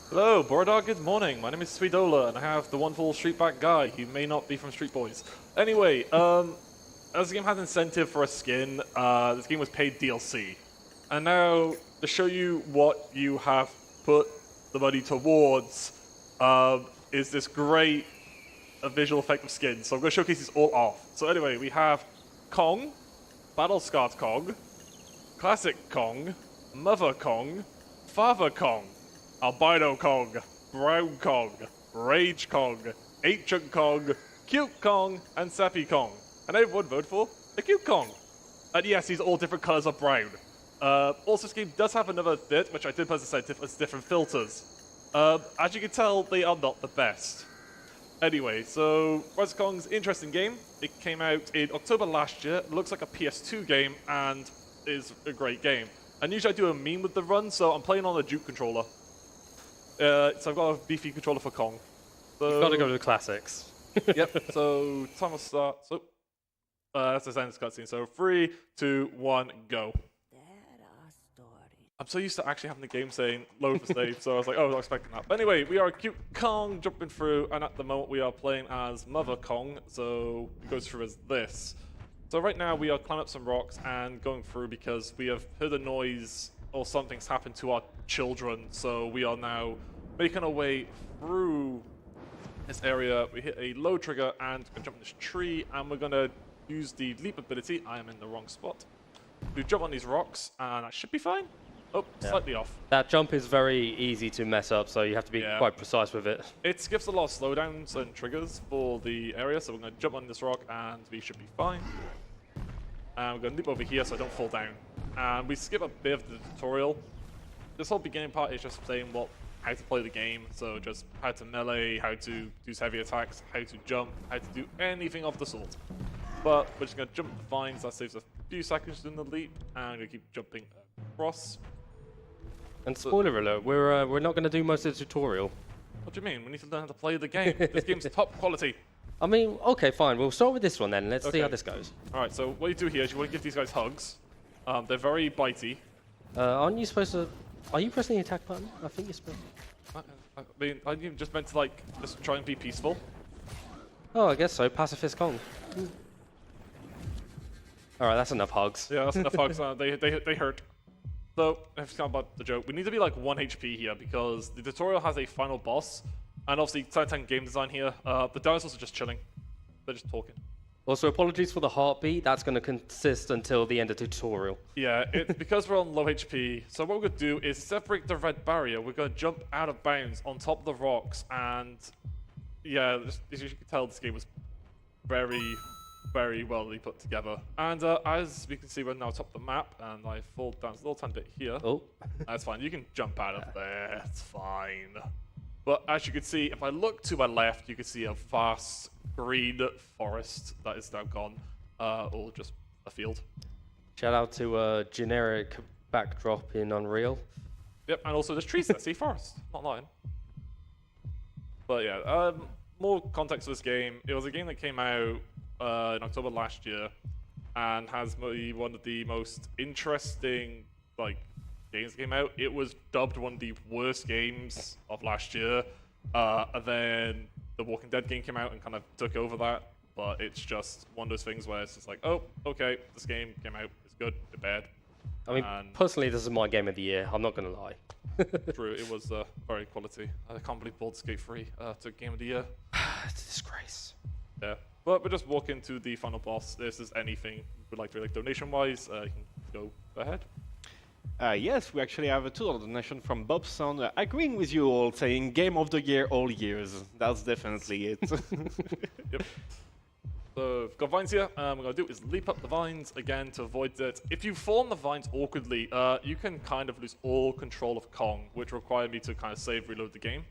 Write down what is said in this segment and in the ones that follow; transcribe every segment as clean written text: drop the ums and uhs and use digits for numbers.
Hello, Borodog, good morning. My name is Sweetola, and I have the wonderful Streetback guy who may not be from Street Boys. Anyway, as the game has incentive for a skin, this game was paid DLC. And now, to show you what you have put the money towards, is this great visual effect of skins. So I'm going to showcase these all off. So anyway, we have Kong, Battle Scarred Kong, Classic Kong, Mother Kong, Father Kong, Albino Kong, Brown Kong, Rage Kong, Ancient Kong, Cute Kong, and Sappy Kong. And everyone vote for a Cute Kong. And yes, these are all different colors of brown. Also, this game does have another bit, which I did post as different filters. As you can tell, they are not the best. Anyway, so Rise of Kong's interesting game. It came out in October last year. It looks like a PS2 game and is a great game. And usually I do a meme with the run, so I'm playing on a Duke controller. So I've got a beefy controller for Kong. So, You've got to go to the classics. Yep, so time will start. So that's the end of the cutscene. So 3, 2, 1, go. I'm so used to actually having the game saying load for stage, so I was like, oh, I was expecting that. But anyway, we are Cute Kong jumping through, and at the moment we are playing as Mother Kong, so it goes through as this. So right now we are climbing up some rocks and going through because we have heard a noise or something's happened to our children, so we are now making our way through this area. We hit a low trigger and we jump in this tree, and we're gonna use the leap ability. I am in the wrong spot. We jump on these rocks, and I should be fine. Oh, yeah. Slightly off. That jump is very easy to mess up, so you have to be quite precise with it. It skips a lot of slowdowns and triggers for the area, so we're going to jump on this rock, and we should be fine. And we're going to leap over here so I don't fall down. And we skip a bit of the tutorial. This whole beginning part is just saying how to play the game, so just how to melee, how to use heavy attacks, how to jump, how to do anything of the sort. But we're just going to jump the vines. That saves a few seconds in the leap, and we're going to keep jumping across. And spoiler alert, we're not going to do most of the tutorial. What do you mean? We need to learn how to play the game. This game's top quality. I mean, okay, fine. We'll start with this one then. Let's see how this goes. All right, so what you do here is you want to give these guys hugs. They're very bitey. Aren't you supposed to... Are you pressing the attack button? I think you're supposed to... I mean, aren't you just meant to, like, just try and be peaceful? Oh, I guess so. Pacifist Kong. All right, that's enough hugs. Yeah, that's enough hugs. They hurt. So, I've forgotten about the joke. We need to be like 1 HP here because the tutorial has a final boss. And obviously, Titan game design here. The dinosaurs are just chilling. They're just talking. Also, apologies for the heartbeat. That's going to consist until the end of the tutorial. Yeah, it's because we're on low HP. So what we're going to do is separate the red barrier. We're going to jump out of bounds on top of the rocks. And yeah, as you can tell, this game was very, very well put together. And as we can see, we're now top of the map. And I fall down a little tiny bit here. Oh. That's fine. You can jump out of there. It's fine. But as you can see, if I look to my left, you can see a vast green forest that is now gone, or just a field. Shout out to a generic backdrop in Unreal. Yep, and also there's trees there. See, forest. Not lying. But yeah, more context for this game. It was a game that came out in October last year, and has one of the most interesting games that came out. It was dubbed one of the worst games of last year, and then the Walking Dead game came out and kind of took over that. But it's just one of those things where it's just like, oh, okay, this game came out, it's good, it's bad. I mean, personally, this is my game of the year. I'm not going to lie. True, it was very quality. I can't believe Baldur's Gate 3 took Game of the Year. It's a disgrace. Yeah, but we'll just walk into the final boss. If there's anything you would like to do, donation-wise, you can go ahead. Yes, we actually have a $2 donation from Bob Son, agreeing with you all, saying Game of the Year all years. That's definitely it. Yep. So, we've got vines here. What I'm going to do is leap up the vines again to avoid it. If you fall on the vines awkwardly, you can kind of lose all control of Kong, which required me to kind of save, reload the game.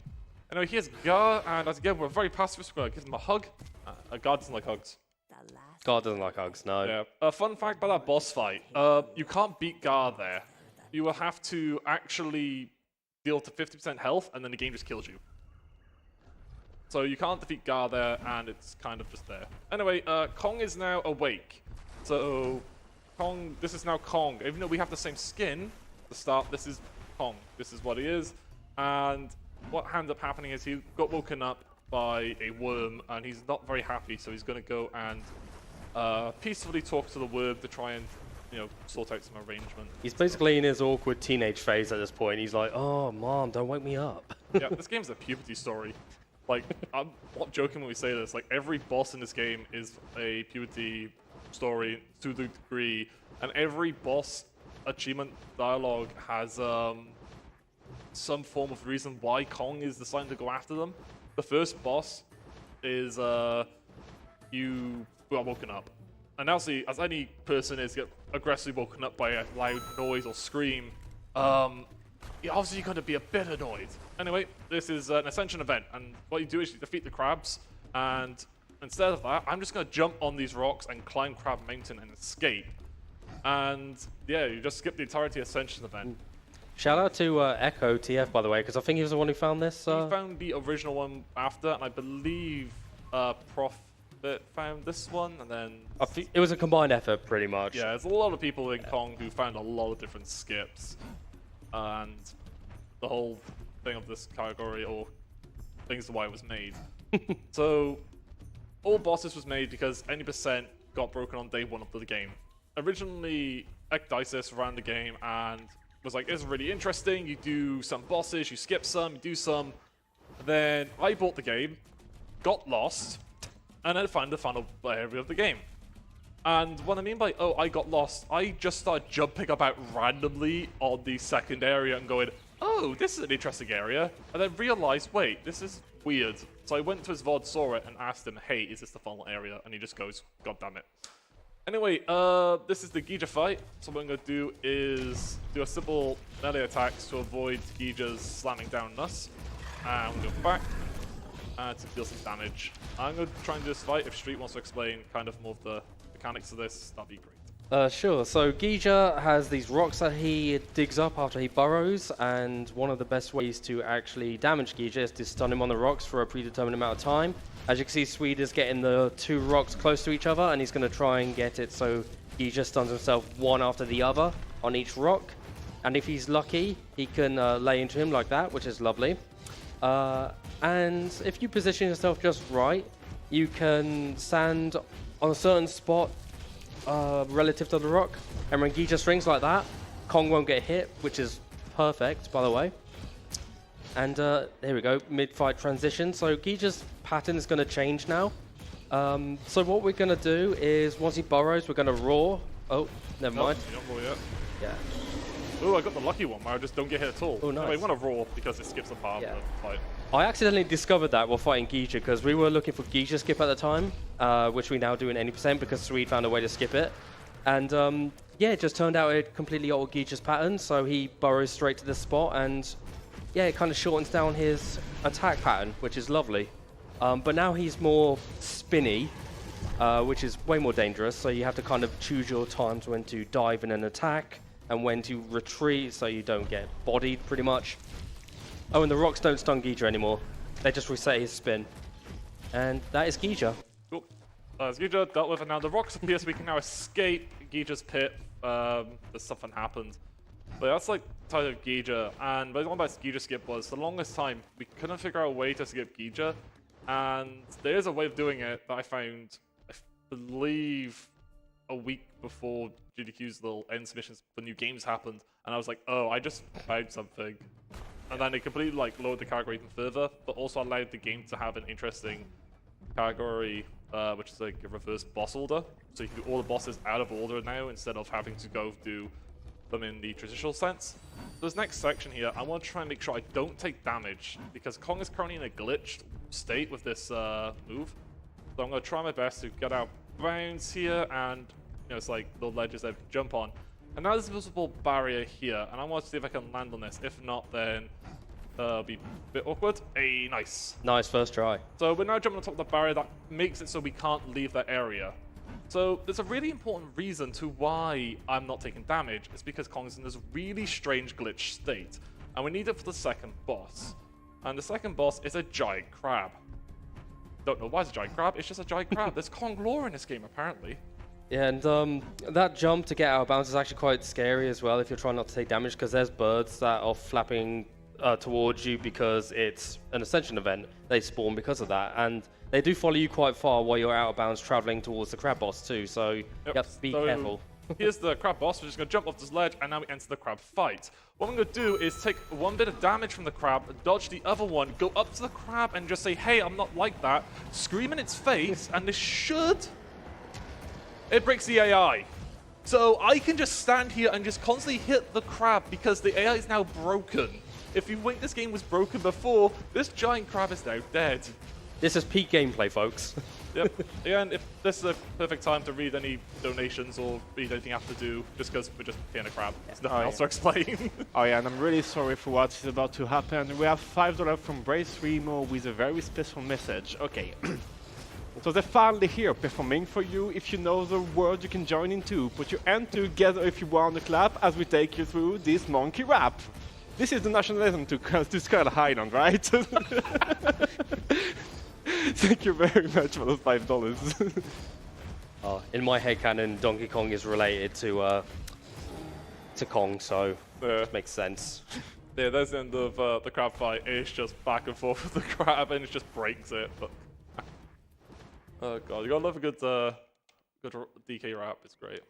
Anyway, here's Gar, and as again, we're very pacifist. We're going to give him a hug. Gar doesn't like hugs. God doesn't like hugs, no. Yeah. Fun fact about that boss fight, you can't beat Gar there. You will have to actually deal to 50% health, and then the game just kills you. So you can't defeat Gar there, and it's kind of just there. Anyway, Kong is now awake. So Kong, this is now Kong. Even though we have the same skin, to start, this is Kong. This is what he is. And what ends up happening is he got woken up by a worm, and he's not very happy, so he's going to go and peacefully talk to the worm to try and, sort out some arrangement. He's basically in his awkward teenage phase at this point. He's like, oh, Mom, don't wake me up. Yeah, this game's a puberty story. Like, I'm not joking when we say this. Like, every boss in this game is a puberty story to the degree, and every boss achievement dialogue has some form of reason why Kong is deciding to go after them. The first boss is you are woken up. And obviously, as any person is get aggressively woken up by a loud noise or scream, obviously you're going to be a bit annoyed. Anyway, this is an ascension event, and what you do is you defeat the crabs, and instead of that, I'm just going to jump on these rocks and climb Crab Mountain and escape. And yeah, you just skip the entirety of Ascension event. Shout out to Echo TF, by the way, because I think he was the one who found this. He found the original one after, and I believe Profit found this one, and then... I think it was a combined effort, pretty much. Yeah, there's a lot of people in Kong who found a lot of different skips. And the whole thing of this category, or things why it was made. So, all bosses was made because any percent got broken on day one of the game. Originally, Ecdysis ran the game and was like, it's really interesting, you do some bosses, you skip some, you do some. Then I bought the game, got lost, and then found the final area of the game. And what I mean by, oh, I got lost, I just started jumping about randomly on the second area and going, oh, this is an interesting area. And then realized, wait, this is weird. So I went to his VOD, saw it, and asked him, hey, is this the final area? And he just goes, God damn it. Anyway, this is the Gija fight. So what I'm going to do is do a simple melee attacks to avoid Gija's slamming down us. And I'm going to go back to deal some damage. I'm going to try and do this fight. If Street wants to explain kind of more of the mechanics of this, that'd be great. Sure. So Gija has these rocks that he digs up after he burrows, and one of the best ways to actually damage Gija is to stun him on the rocks for a predetermined amount of time. As you can see, Swede is getting the two rocks close to each other, and he's going to try and get it so Gija stuns himself one after the other on each rock. And if he's lucky, he can lay into him like that, which is lovely. And if you position yourself just right, you can stand on a certain spot relative to the rock, and when Gija swings like that, Kong won't get hit, which is perfect, by the way. And there we go, mid-fight transition. So Gija's pattern is going to change now. So what we're going to do is, once he burrows, we're going to roar. Oh, never mind. You don't roar yet. Yeah. Oh, I got the lucky one where I just don't get hit at all. Oh, nice. No, I want to roar because it skips the part of the fight. I accidentally discovered that while fighting Gija, because we were looking for Gija skip at the time, which we now do in any percent because Swede found a way to skip it. And yeah, it just turned out it completely altered Gija's pattern, so he burrows straight to the spot, and yeah, it kind of shortens down his attack pattern, which is lovely. But now he's more spinny, which is way more dangerous, so you have to kind of choose your times when to dive in an attack and when to retreat so you don't get bodied, pretty much. Oh, and the rocks don't stun Gija anymore. They just reset his spin. And that is Gija. Cool. As Gija dealt with, and now the rocks appear so we can now escape Gija's pit. There's something happened. But that's like the type of Gija. And the one about Gija skip was, for the longest time, we couldn't figure out a way to skip Gija. And there is a way of doing it that I found, I believe, a week before GDQ's little end submissions for new games happened. And I was like, oh, I just found something. And then it completely like lowered the category even further, but also allowed the game to have an interesting category, which is like a reverse boss order. So you can do all the bosses out of order now instead of having to go do them in the traditional sense. So this next section here, I want to try and make sure I don't take damage, because Kong is currently in a glitched state with this move. So I'm going to try my best to get out bounds here, and it's like the ledges that I can jump on. And now there's a visible barrier here, and I want to see if I can land on this. If not, then it'll be a bit awkward. Hey, nice. Nice first try. So we're now jumping on top of the barrier that makes it so we can't leave that area. So there's a really important reason to why I'm not taking damage. It's because Kong's in this really strange glitch state, and we need it for the second boss. And the second boss is a giant crab. Don't know why it's a giant crab, it's just a giant crab. There's Kong lore in this game, apparently. Yeah, and that jump to get out of bounds is actually quite scary as well if you're trying not to take damage, because there's birds that are flapping towards you because it's an ascension event. They spawn because of that, and they do follow you quite far while you're out of bounds traveling towards the crab boss too. So you have to be careful. Here's the crab boss. We're just going to jump off this ledge, and now we enter the crab fight. What I'm going to do is take one bit of damage from the crab, dodge the other one, go up to the crab, and just say, hey, I'm not like that, scream in its face, and this should... It breaks the AI. So I can just stand here and just constantly hit the crab because the AI is now broken. If you think this game was broken before, this giant crab is now dead. This is peak gameplay, folks. Yep. Again, if this is a perfect time to read any donations or read anything I have to do, just because we're just paying a crab. There's nothing else to explain. Oh yeah, and I'm really sorry for what is about to happen. We have $5 from Brace Remo with a very special message. Okay. So they're finally here performing for you. If you know the word, you can join in too. Put your hand together if you want to clap as we take you through this monkey rap. This is the national anthem to Skull Highland, right? Thank you very much for those $5. In my headcanon, Donkey Kong is related to Kong, so it makes sense. Yeah, there's the end of the crab fight. It's just back and forth with the crab, and it just breaks it. But oh god, you gotta love a good DK rap. It's great.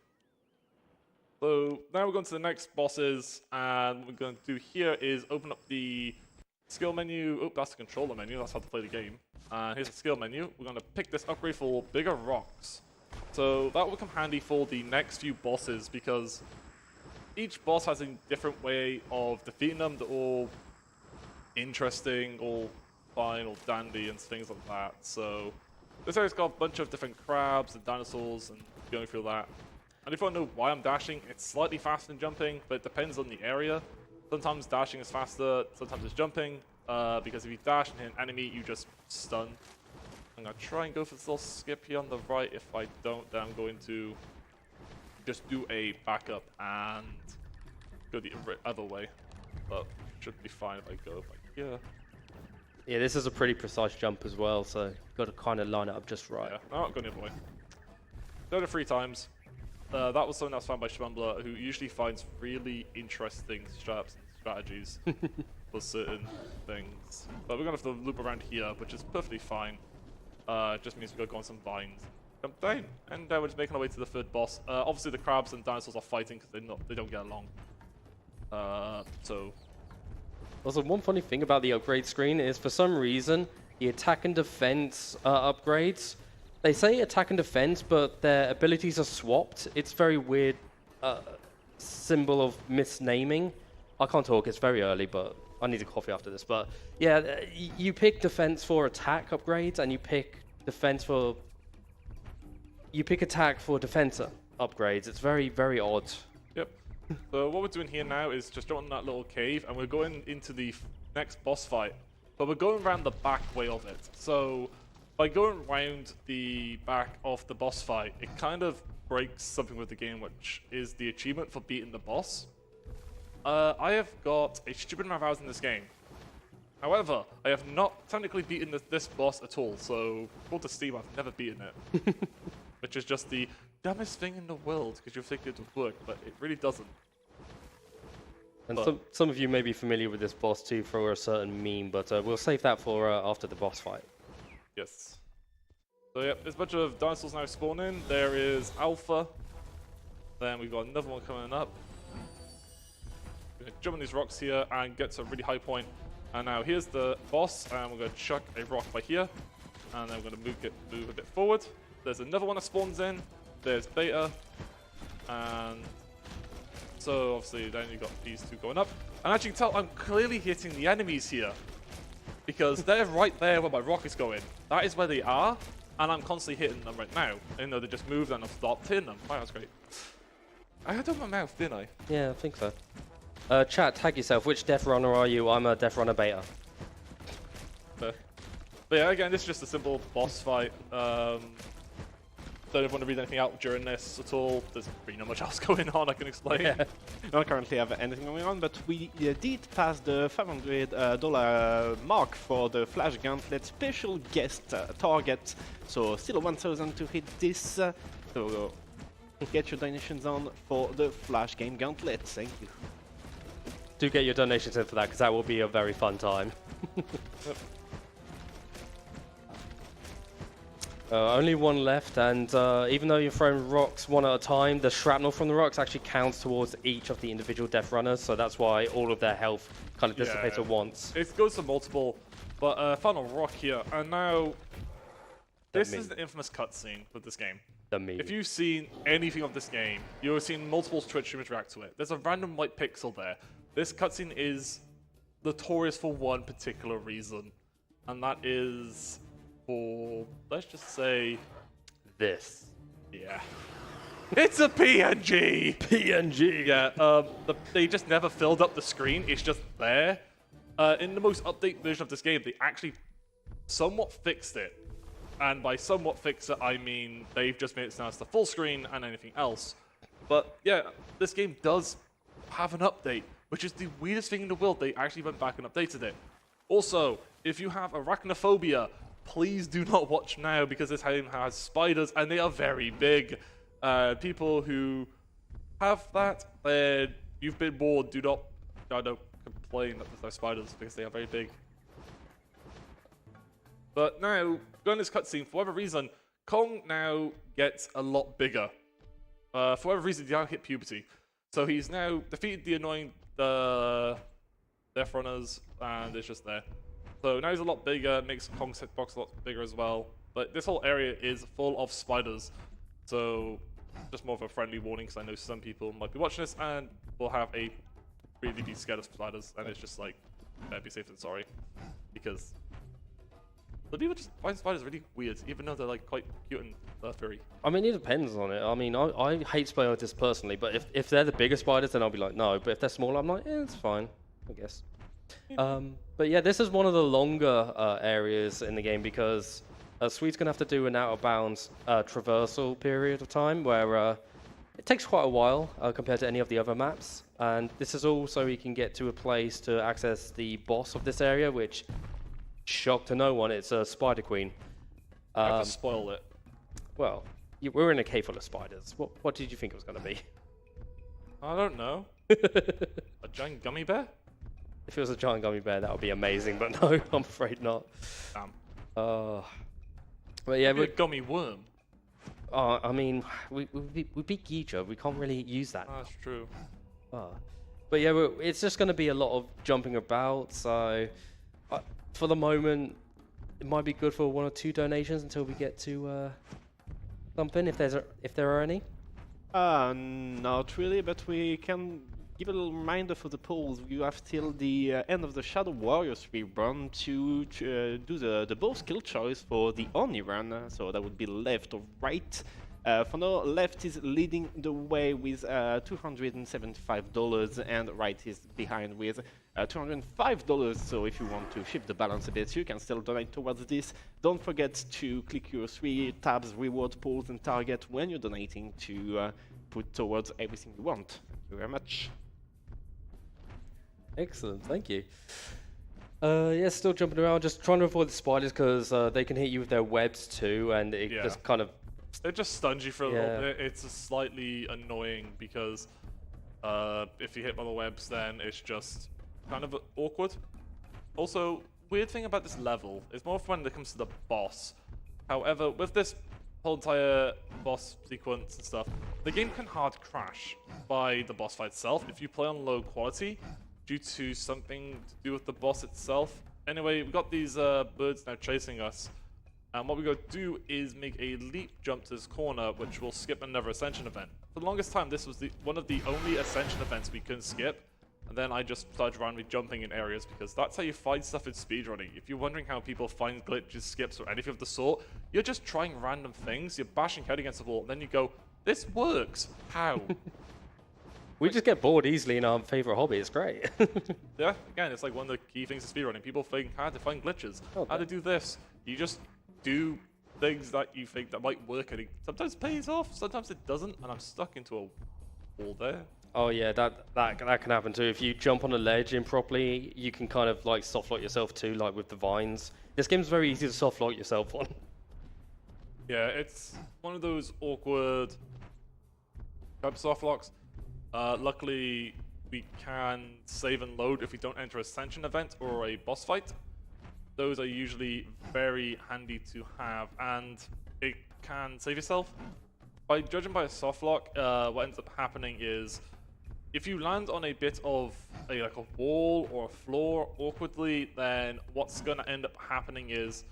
So now we're going to the next bosses, and what we're going to do here is open up the skill menu. Oh, that's the controller menu. That's how to play the game. And here's the skill menu. We're going to pick this upgrade for bigger rocks. So that will come handy for the next few bosses because each boss has a different way of defeating them. They're all interesting, all fine, all dandy, and things like that. So this area's got a bunch of different crabs and dinosaurs and going through that. And if you want to know why I'm dashing, it's slightly faster than jumping, but it depends on the area. Sometimes dashing is faster, sometimes it's jumping, because if you dash and hit an enemy, you just stun. I'm going to try and go for this little skip here on the right. If I don't, then I'm going to just do a backup and go the other way. But should be fine if I go like here. Yeah, this is a pretty precise jump as well, so you've got to kind of line it up just right. Yeah, no, I'm going the other way. Done it 3 times. That was something that was found by Schmumbler, who usually finds really interesting strategies for certain things. But we're going to have to loop around here, which is perfectly fine. Just means we've got to go on some vines. Jump down, and we're just making our way to the third boss. Obviously, the crabs and dinosaurs are fighting because they don't get along. Also, one funny thing about the upgrade screen is, for some reason, the attack and defense upgrades, they say attack and defense, but their abilities are swapped. It's very weird symbol of misnaming. I can't talk, it's very early, but I need a coffee after this. But yeah, you pick defense for attack upgrades, and you pick defense for... You pick attack for defense upgrades. It's very, very odd. Yep. So what we're doing here now is just jumping in that little cave, and we're going into the next boss fight. But we're going around the back way of it. So by going around the back of the boss fight, it kind of breaks something with the game, which is the achievement for beating the boss. I have got a stupid amount of hours in this game. However, I have not technically beaten this boss at all, so according to Steam, I've never beaten it. Which is just the dumbest thing in the world, because you think it would work, but it really doesn't. And some of you may be familiar with this boss too for a certain meme, but we'll save that for after the boss fight. Yes. So yeah, there's a bunch of dinosaurs now spawning. There is Alpha. Then we've got another one coming up. We're going to jump on these rocks here and get to a really high point. And now here's the boss, and we're going to chuck a rock by here. And then we're going to move a bit forward. There's another one that spawns in. There's Beta. And so obviously then you've got these two going up. And as you can tell, I'm clearly hitting the enemies here. Because they're right there where my rock is going. That is where they are, and I'm constantly hitting them right now. You know, they just moved and I've stopped hitting them. Wow, that's great. I had it on my mouth, didn't I? Yeah, I think so. Chat, tag yourself. Which Death Runner are you? I'm a Death Runner Beta. But yeah, again, this is just a simple boss fight. Don't want to read anything out during this at all. There's really not much else going on I can explain. Yeah. I don't currently have anything going on, but we did pass the $500 mark for the Flash Gauntlet special guest target. So still 1,000 to hit this. So get your donations on for the Flash Game Gauntlet. Thank you. do get your donations in for that, because that will be a very fun time. Only one left, and even though you're throwing rocks one at a time, the shrapnel from the rocks actually counts towards each of the individual death runners, so that's why all of their health kind of dissipates at once. It goes to multiple, but final rock here, and now this is the infamous cutscene with this game. If you've seen anything of this game, you've seen multiple Twitch streamers react to it. There's a random white pixel there. This cutscene is notorious for one particular reason, and that is for, let's just say, this. Yeah. It's a PNG! PNG! Yeah, they just never filled up the screen. It's just there. In the most updated version of this game, they actually somewhat fixed it. And by somewhat fix it, I mean they've just made it sound as the full screen and anything else. But yeah, this game does have an update, which is the weirdest thing in the world. They actually went back and updated it. Also, if you have arachnophobia, please do not watch now, because this game has spiders and they are very big. People who have that, you've been bored, do not complain that there's no spiders, because they are very big. But now, going this cutscene, for whatever reason, Kong now gets a lot bigger. For whatever reason, he now hit puberty. So he's now defeated the annoying Death Runners, and it's just there. So now he's a lot bigger, makes Kong's hitbox a lot bigger as well. But this whole area is full of spiders. So, just more of a friendly warning, because I know some people might be watching this and will have a really be scared of spiders, and it's just like, better be safe than sorry. Because the people just find spiders really weird, even though they're like quite cute and furry. I mean, it depends on it. I mean, I hate spiders personally, but if they're the bigger spiders, then I'll be like, no. But if they're smaller, I'm like, it's fine, I guess. Yeah. But yeah, this is one of the longer areas in the game, because Sweet's going to have to do an out-of-bounds traversal period of time where it takes quite a while compared to any of the other maps. And this is all so he can get to a place to access the boss of this area, which, shock to no one, it's a Spider Queen. I have to spoil it. Well, we're in a cave full of spiders. What did you think it was going to be? I don't know. A giant gummy bear? If it was a giant gummy bear, that would be amazing, but no, I'm afraid not. Damn. But yeah, maybe a gummy worm. I mean, we beat Geisha. We can't really use that. That's true. But yeah, it's just going to be a lot of jumping about. So for the moment, it might be good for 1 or 2 donations until we get to something, if there are any. Not really, but we can give a little reminder for the polls. You have till the end of the Shadow Warriors rerun to do the bow skill choice for the Oni run, so that would be left or right. For now, left is leading the way with $275, and right is behind with $205. So if you want to shift the balance a bit, you can still donate towards this. Don't forget to click your 3 tabs, reward, polls, and target when you're donating to put towards everything you want. Thank you very much. Excellent, thank you. Yeah, still jumping around, just trying to avoid the spiders, because they can hit you with their webs too, and it just kind of... It just stuns you for a little bit. It's slightly annoying, because if you hit by the webs, then it's just kind of awkward. Also, weird thing about this level is more fun when it comes to the boss. However, with this whole entire boss sequence and stuff, the game can hard crash by the boss fight itself if you play on low quality, due to something to do with the boss itself. Anyway, we've got these birds now chasing us. And what we're going to do is make a leap jump to this corner, which will skip another Ascension event. For the longest time, this was one of the only Ascension events we couldn't skip. And then I just started randomly jumping in areas, because that's how you find stuff in speedrunning. If you're wondering how people find glitches, skips, or anything of the sort, you're just trying random things, you're bashing head against the wall, and then you go, this works. How? We just get bored easily in our favorite hobby. It's great. Yeah, again, it's like one of the key things of speedrunning. People think how to find glitches, how to do this. You just do things that you think that might work, and it sometimes pays off, sometimes it doesn't, and I'm stuck into a wall there. Oh yeah, that can happen too. If you jump on a ledge improperly, you can kind of like soft lock yourself too, like with the vines. This game's very easy to soft lock yourself on. Yeah, it's one of those awkward type soft locks. Luckily, we can save and load if we don't enter Ascension event or a boss fight. Those are usually very handy to have, and it can save yourself. By judging by a softlock, what ends up happening is if you land on a bit of like a wall or a floor awkwardly, then what's going to end up happening is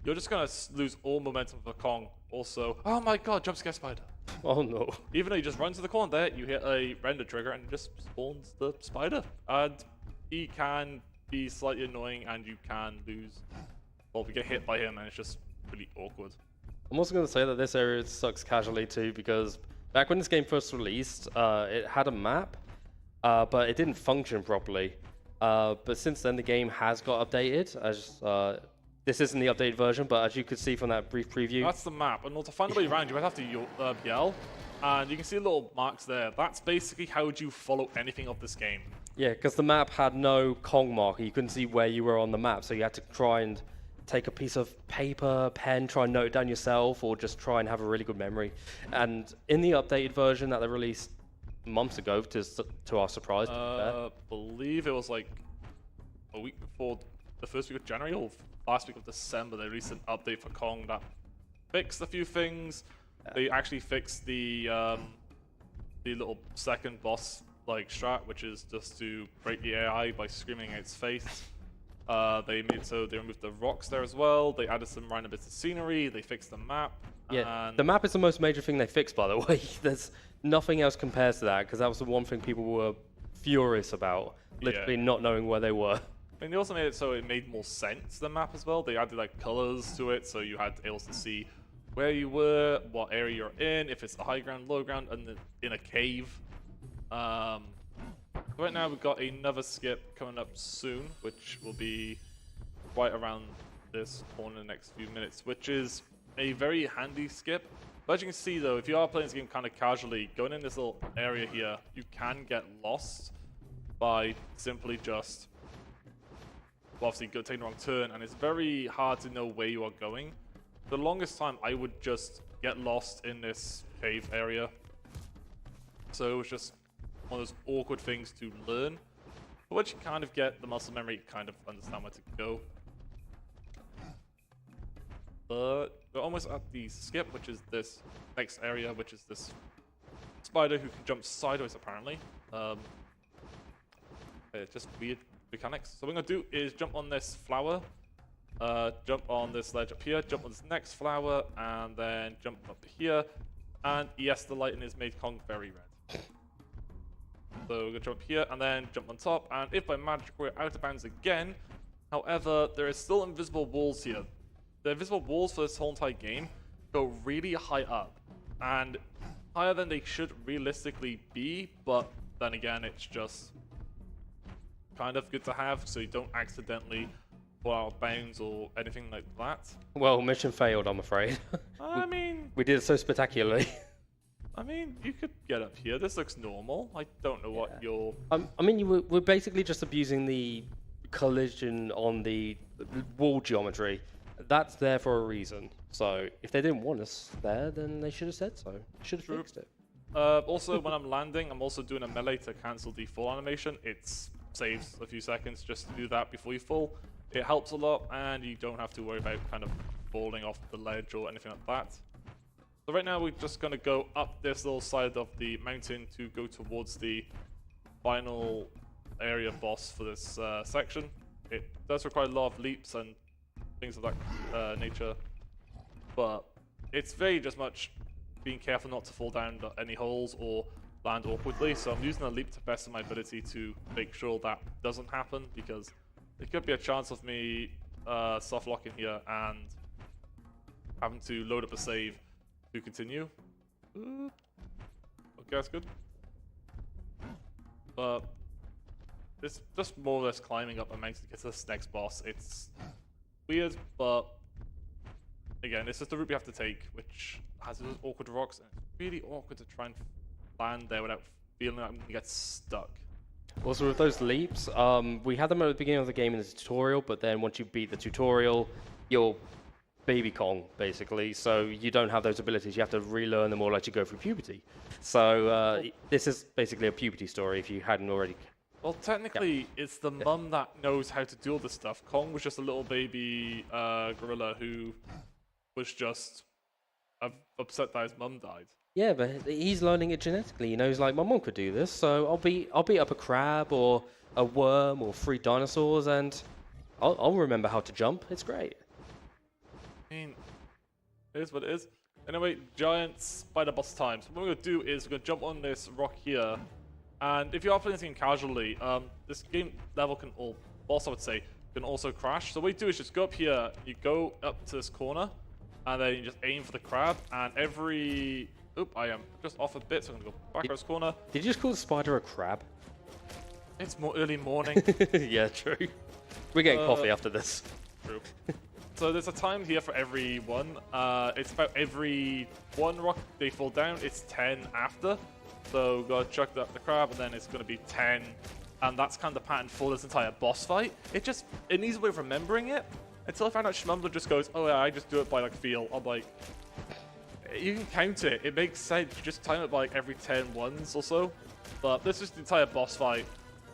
you're just going to lose all momentum for Kong. Also, oh my god, jump scare spider. Oh no. Even though you just run to the corner there, you hit a render trigger and it just spawns the spider. And he can be slightly annoying and you can lose. Or if you get hit by him and it's just really awkward. I'm also going to say that this area sucks casually too, because back when this game first released, it had a map, but it didn't function properly. But since then the game has got updated. This isn't the updated version, but as you could see from that brief preview... That's the map, and to find a way around you might have to yell, and you can see little marks there. That's basically how you follow anything of this game. Yeah, because the map had no Kong marker. You couldn't see where you were on the map, so you had to try and take a piece of paper, pen, try and note it down yourself, or just try and have a really good memory. And in the updated version that they released months ago, to our surprise, I believe it was like a week before the first week of January, or last week of December, they released an update for Kong that fixed a few things. They actually fixed the little second boss like strat, which is just to break the AI by screaming at its face. They removed the rocks there as well. They added some random bits of scenery. They fixed the map. Yeah, the map is the most major thing they fixed, by the way. There's nothing else compares to that, because that was the one thing people were furious about, literally not knowing where they were. And they also made it so it made more sense, the map as well. They added like colors to it, so you had able to see where you were, what area you're in, if it's the high ground, low ground, and in a cave. Right now we've got another skip coming up soon, which will be right around this corner in the next few minutes, which is a very handy skip. But as you can see though, if you are playing this game kind of casually, going in this little area here, you can get lost by simply just obviously taking the wrong turn, and it's very hard to know where you are going. The longest time I would just get lost in this cave area. So it was just one of those awkward things to learn. But once you kind of get the muscle memory, you kind of understand where to go. But we're almost at the skip, which is this next area, which is this spider who can jump sideways apparently. It's just weird mechanics. So what I'm going to do is jump on this flower, jump on this ledge up here, jump on this next flower, and then jump up here. And yes, the lighting has made Kong very red. So we're going to jump here and then jump on top. And if by magic we're out of bounds again, however, there is still invisible walls here. The invisible walls for this whole entire game go really high up. And higher than they should realistically be, but then again, it's just kind of good to have so you don't accidentally fall out of bounds or anything like that. Well, mission failed, I'm afraid. I mean... We did it so spectacularly. I mean, you could get up here. This looks normal. I don't know what you're... I mean, we're basically just abusing the collision on the wall geometry. That's there for a reason. So if they didn't want us there, then they should have said so. Should have fixed it. Also, when I'm landing, I'm also doing a melee to cancel the fall animation. It saves a few seconds just to do that before you fall. It helps a lot, and you don't have to worry about kind of falling off the ledge or anything like that. So right now, we're just going to go up this little side of the mountain to go towards the final area boss for this section. It does require a lot of leaps and things of that nature, but it's very just much being careful not to fall down any holes or land awkwardly. So I'm using a leap to best of my ability to make sure that doesn't happen, because there could be a chance of me soft locking here and having to load up a save to continue. Okay, that's good. But it's just more or less climbing up a mountain to get to this next boss. It's weird, but again, it's just the route we have to take, which has those awkward rocks, and it's really awkward to try and land there without feeling like I'm gonna get stuck. Also, with those leaps, we had them at the beginning of the game in the tutorial, but then once you beat the tutorial, you'll baby Kong, basically. So you don't have those abilities. You have to relearn them all as you go through puberty. So this is basically a puberty story if you hadn't already. Well, technically, it's the mum that knows how to do all this stuff. Kong was just a little baby gorilla who was just upset that his mum died. Yeah, but he's learning it genetically. He knows, like, my mom could do this, so I'll beat up a crab or a worm or 3 dinosaurs, and I'll remember how to jump. It's great. I mean, it is what it is. Anyway, giant spider boss time. So what we're going to do is we're going to jump on this rock here. And if you are playing this game casually, this game level can, or boss I would say, can also crash. So what you do is just go up here, you go up to this corner, and then you just aim for the crab, and every... Oop, I am just off a bit, so I'm going to go back to this corner. Did you just call the spider a crab? It's more early morning. Yeah, true. We're getting coffee after this. True. So there's a time here for every one. It's about every 1 rock they fall down, it's 10 after. So gotta chuck the crab, and then it's gonna be 10. And that's kind of the pattern for this entire boss fight. It needs a way of remembering it. Until I found out Schmumbler just goes, oh yeah, I just do it by like feel. I'm like, you can count it. It makes sense. You just time it by like every 10 ones or so. But this is the entire boss fight.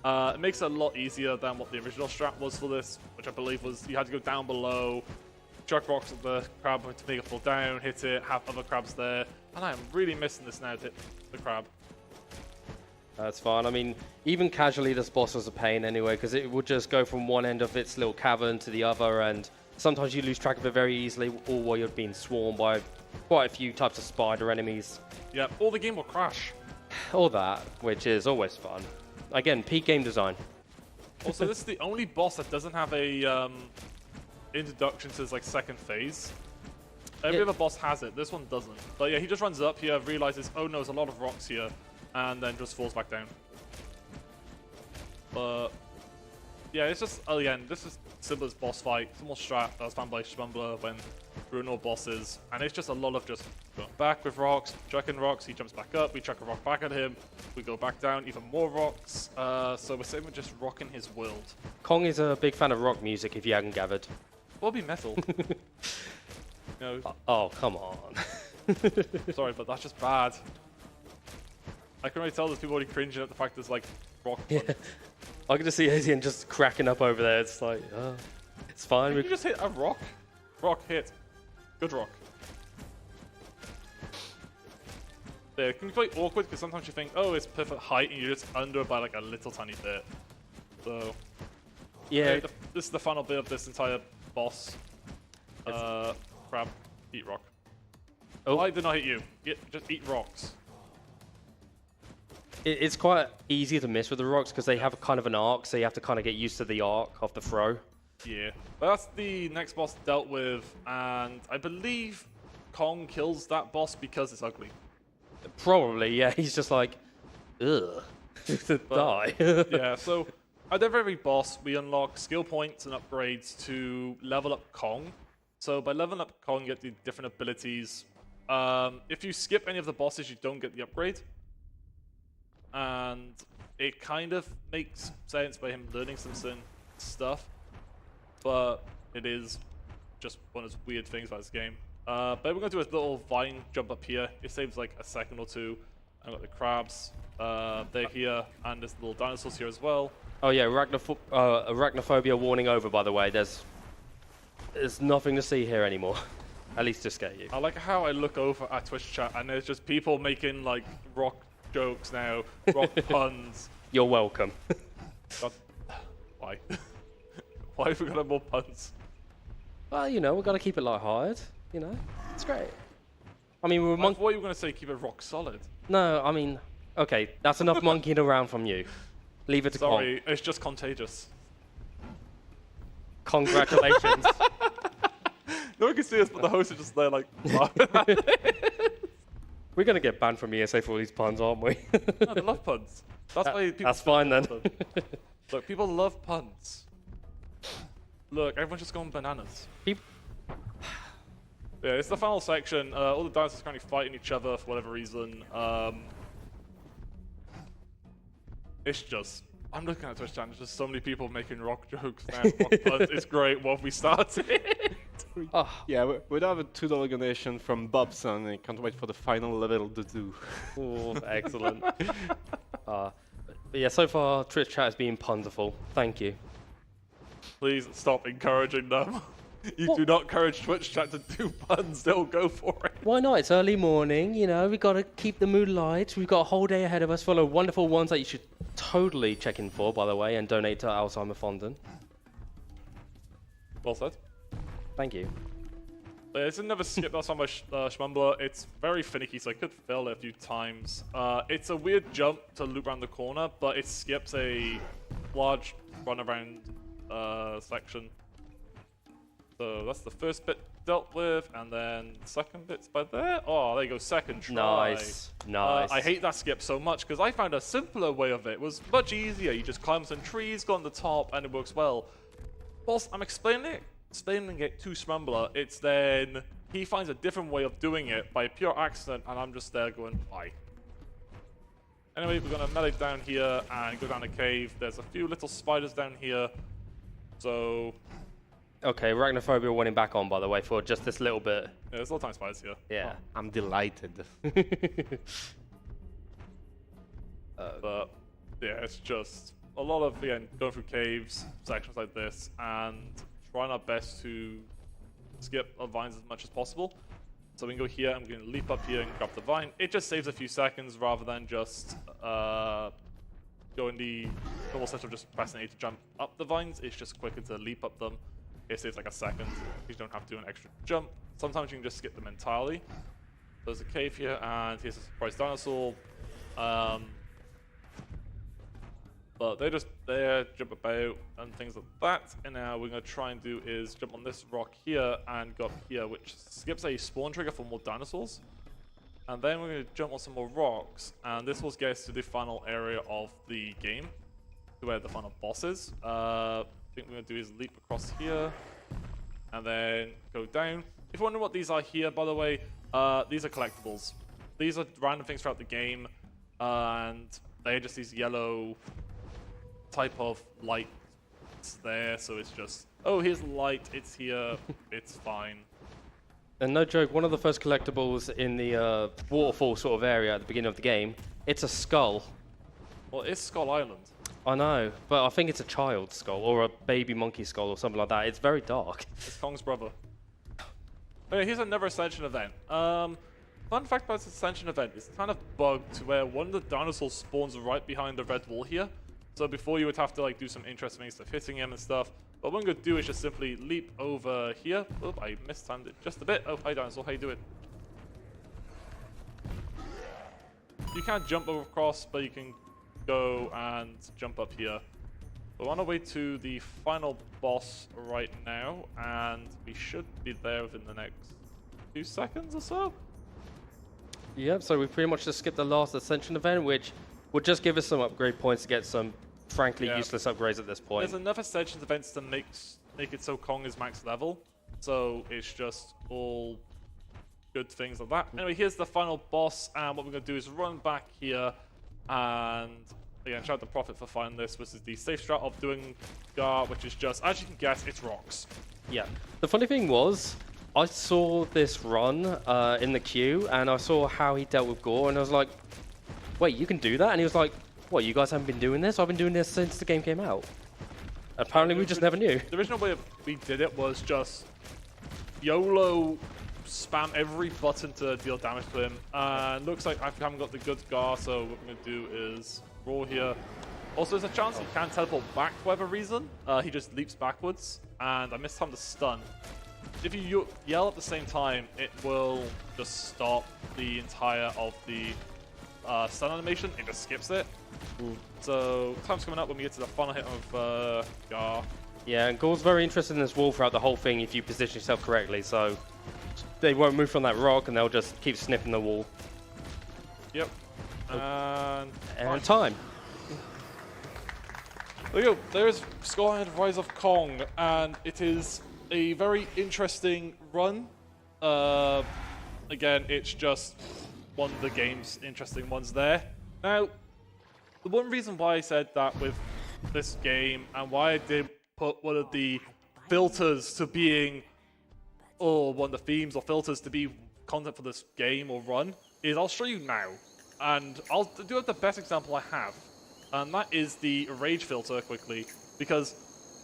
It makes it a lot easier than what the original strat was for this, which I believe was you had to go down below, chuck rocks at the crab to make it fall down, hit it, have other crabs there. And I am really missing this now to hit the crab. That's fine. I mean, even casually, this boss was a pain anyway, because it would just go from one end of its little cavern to the other, and sometimes you lose track of it very easily, or while you're being swarmed by quite a few types of spider enemies. Yeah, or the game will crash. Or that, which is always fun. Again, peak game design. Also, this is the only boss that doesn't have a introduction to his like second phase. Every other boss has it. This one doesn't. But yeah, he just runs up here, realizes, oh no, there's a lot of rocks here, and then just falls back down. But yeah, it's just again, this is simplest boss fight. It's more strat that was found by Schmumbler when Bruno bosses, and it's just a lot of just going back with rocks, chucking rocks. He jumps back up, we chuck a rock back at him, we go back down, even more rocks. So we're saying we're just rocking his world. Kong is a big fan of rock music, if you hadn't gathered. Will be metal. No. Oh, come on. Sorry, but that's just bad. I can already tell there's people already cringing at the fact there's like rock. Yeah. I can just see Asian just cracking up over there. It's like, it's fine. Can you just hit a rock? Rock hit. Good rock. Yeah, it can be quite awkward because sometimes you think, oh, it's perfect height, and you're just under it by like a little tiny bit. So, yeah. okay, this is the final bit of this entire boss. Crab, eat rock. Oh, I did not hit you. Just eat rocks. It's quite easy to miss with the rocks because they have a kind of an arc, so you have to kind of get used to the arc of the throw. Yeah, but that's the next boss dealt with, and I believe Kong kills that boss because it's ugly. Probably, yeah. He's just like, ugh, die. Yeah, so at every boss, we unlock skill points and upgrades to level up Kong. So by leveling up Kong, you get the different abilities. If you skip any of the bosses, you don't get the upgrade. And it kind of makes sense by him learning some certain stuff. But it is just one of those weird things about this game. But we're going to do a little vine jump up here. It saves like a second or two. I've got the crabs. They're here, and there's little dinosaurs here as well. Oh yeah, arachnophobia warning over, by the way. There's nothing to see here anymore. At least to scare you. I like how I look over at Twitch chat, and there's just people making like rock jokes now, rock puns. You're welcome. God, why? Why have we got more puns? Well, you know, we've got to keep it light-hearted. You know, it's great. I mean, I thought you were going to say keep it rock solid. No, I mean, okay, that's enough monkeying around from you. Leave it to Kong. Sorry, it's just contagious. Congratulations. No one can see us, but the host is just there like, We're going to get banned from ESA for all these puns, aren't we? no, they love puns. That's why people. That's fine then. Look, people love puns. Look, everyone's just going bananas. Yeah, it's the final section. All the dinosaurs are currently fighting each other for whatever reason. It's just... I'm looking at Twitch chat, there's just so many people making rock jokes now. Rock puns. It's great what we started. Oh, Yeah, we have a $2 donation from Bobson, and I can't wait for the final level to do. oh, excellent. But yeah, so far Twitch chat has been wonderful. Thank you. Please stop encouraging them. You do not encourage Twitch chat to do puns, they'll go for it. Why not? It's early morning, you know, we got to keep the mood light. We've got a whole day ahead of us full of wonderful ones that you should totally check in for, by the way, and donate to Alzheimer Fonden. Well said. Thank you. It's never skip that's on my Schmumbler. It's very finicky, so I could fail it a few times. It's a weird jump to loop around the corner, but it skips a large runaround section. So that's the first bit dealt with, and then the second bit's by there. Oh, there you go, second try. Nice, nice. I hate that skip so much because I found a simpler way of it. It was much easier. You just climb some trees, go on the top, and it works well. Whilst I'm explaining it to Schmumbler, it's then he finds a different way of doing it by pure accident, and I'm just there going, why? Anyway, we're gonna melee down here and go down the cave. There's a few little spiders down here, so. Okay, Arachnophobia winning back on, by the way, for just this little bit. Yeah, there's little tiny spiders here. Yeah. I'm delighted. But yeah, it's just a lot of, again, going through caves, sections like this, and trying our best to skip our vines as much as possible. So we can go here, and we're going to leap up here and grab the vine. It just saves a few seconds rather than just going the normal set of just pressing A to jump up the vines. It's just quicker to leap up them. It saves like a second. You don't have to do an extra jump. Sometimes you can just skip them entirely. There's a cave here, and here's a surprise dinosaur. But they just there, jump about, and things like that. And now we're going to try and do is jump on this rock here and go up here, which skips a spawn trigger for more dinosaurs. And then we're going to jump on some more rocks, and this will get us to the final area of the game, to where the final boss is. I think we're going to do is leap across here, and then go down. If you wonder what these are here, by the way, these are collectibles. These are random things throughout the game, and they're just these yellow type of lights there, so it's just, oh, here's light, it's here, it's fine. And no joke, one of the first collectibles in the waterfall sort of area at the beginning of the game, it's a skull. Well, it's Skull Island. I know, but I think it's a child's skull or a baby monkey skull or something like that. It's very dark. It's Kong's brother. Okay, here's another Ascension event. Fun fact about this Ascension event, it's kind of bugged to where one of the dinosaurs spawns right behind the red wall here. So before you would have to like do some interesting stuff hitting him and stuff. But what I'm going to do is just simply leap over here. Oop, I mistimed it just a bit. Oh, hi dinosaur, how you doing? You can't jump across, but you can go and jump up here. We're on our way to the final boss right now, and we should be there within the next few seconds or so. Yep, so we pretty much just skipped the last Ascension event, which would just give us some upgrade points to get some, frankly, useless upgrades at this point. There's enough Ascension events to make it so Kong is max level, so it's just all good things like that. Anyway, here's the final boss, and what we're going to do is run back here, and again, shout out to Prophet for finding this. This is the safe strat of doing Gar, which is just, as you can guess, it's rocks. Yeah. The funny thing was, I saw this run in the queue, and I saw how he dealt with Gore, and I was like, wait, you can do that? And he was like, what, you guys haven't been doing this? I've been doing this since the game came out. Apparently, we just never knew. The original way we did it was just YOLO, spam every button to deal damage to him. And looks like I haven't got the good Gar, so what we're going to do is roll here. Also, there's a chance he can teleport back for whatever reason. He just leaps backwards, and I missed time to stun. If you yell at the same time, it will just stop the entire of the stun animation. It just skips it. So time's coming up when we get to the final hit of Gar. Yeah, and Gore's very interested in this wall throughout the whole thing if you position yourself correctly, so they won't move from that rock and they'll just keep sniffing the wall. Yep. And time. There you go. There's Skull Island Rise of Kong, and it is a very interesting run. Again, it's just one of the game's interesting ones there. Now, the one reason why I said that with this game, and why I did put one of the filters to being or one of the themes or filters to be content for this game or run is I'll show you now. And I'll do the best example I have. And that is the rage filter quickly, because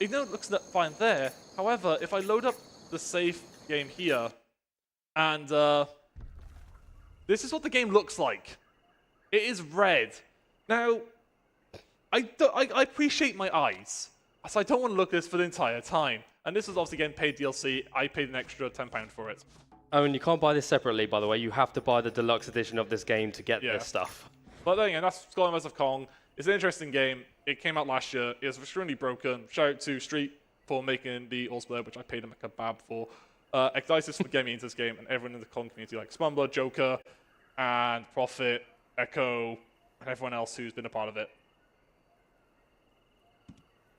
even though it looks fine there, however, if I load up the safe game here, and this is what the game looks like. It is red. Now, I appreciate my eyes, so I don't want to look at this for the entire time. And this is obviously getting paid DLC. I paid an extra £10 for it. Oh, and you can't buy this separately, by the way. You have to buy the deluxe edition of this game to get this stuff. But then again, that's Skull and Bones of Kong. It's an interesting game. It came out last year. It was extremely broken. Shout out to Street for making the all-splayer, which I paid him a kebab for. Excisis for getting me into this game, and everyone in the Kong community, like Smumbler, Joker, and Prophet, Echo, and everyone else who's been a part of it.